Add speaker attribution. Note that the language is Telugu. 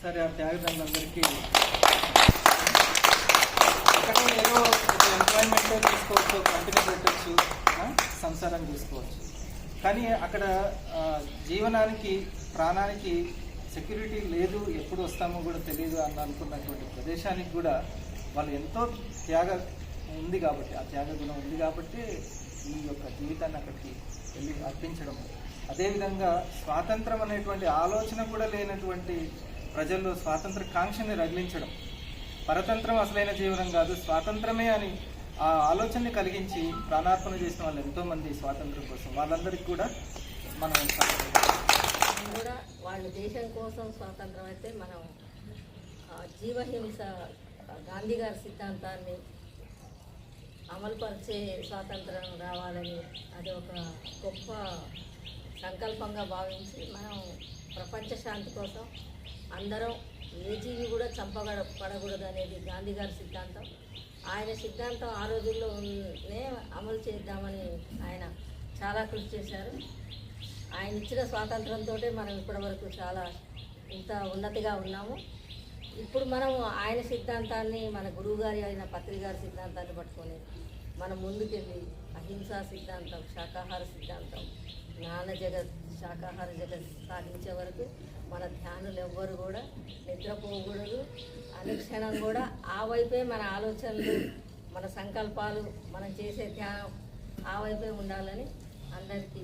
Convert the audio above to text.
Speaker 1: సరే ఆ త్యాగదారులందరికీ ఇక్కడ ఏదో ఎంప్లాయ్మెంట్ తీసుకోవచ్చు, కంపెనీ పెట్టచ్చు, సంసారం తీసుకోవచ్చు. కానీ అక్కడ జీవనానికి ప్రాణానికి సెక్యూరిటీ లేదు, ఎప్పుడు వస్తామో కూడా తెలియదు అని అనుకున్నటువంటి ప్రదేశానికి కూడా వాళ్ళు ఎంతో త్యాగ ఉంది కాబట్టి, ఆ త్యాగ గుణం ఉంది కాబట్టి ఈ యొక్క జీవితాన్ని అక్కడికి వెళ్ళి అర్పించడం. అదేవిధంగా స్వాతంత్రం అనేటువంటి ఆలోచన కూడా లేనటువంటి ప్రజల్లో స్వాతంత్ర కాంక్షని రగిలించడం. పరతంత్రం అసలైన జీవనం కాదు, స్వాతంత్రమే అని ఆ ఆలోచనని కలిగించి ప్రాణార్పణ చేసిన వాళ్ళు ఎంతోమంది స్వాతంత్రం కోసం. వాళ్ళందరికీ కూడా మనం
Speaker 2: కూడా వాళ్ళ దేశం కోసం స్వాతంత్రం అయితే మనం జీవహింస గాంధీ గారి సిద్ధాంతాన్ని అమలుపరిచే స్వాతంత్రం రావాలని అది ఒక గొప్ప సంకల్పంగా భావించి మనం ప్రపంచ శాంతి కోసం అందరం ఏ జీవి కూడా చంపబడకూడదు అనేది గాంధీ గారి సిద్ధాంతం. ఆయన సిద్ధాంతం ఆ రోజుల్లోనే అమలు చేద్దామని ఆయన చాలా కృషి చేశారు. ఆయన ఇచ్చిన స్వాతంత్రంతో మనం ఇప్పటివరకు చాలా ఇంత ఉన్నతిగా ఉన్నాము. ఇప్పుడు మనం ఆయన సిద్ధాంతాన్ని, మన గురువుగారి అయిన పత్రి గారి సిద్ధాంతాన్ని పట్టుకొని మనం ముందుకెళ్ళి అహింసా సిద్ధాంతం, శాకాహార సిద్ధాంతం, జ్ఞాన జగత్, శాకాహార జగత్ సాధించే వరకు మన ధ్యానులు ఎవ్వరు కూడా నిద్రపోకూడదు. అనుక్షణం కూడా ఆ వైపే మన ఆలోచనలు, మన సంకల్పాలు, మనం చేసే ధ్యానం ఆ వైపే ఉండాలని అందరికీ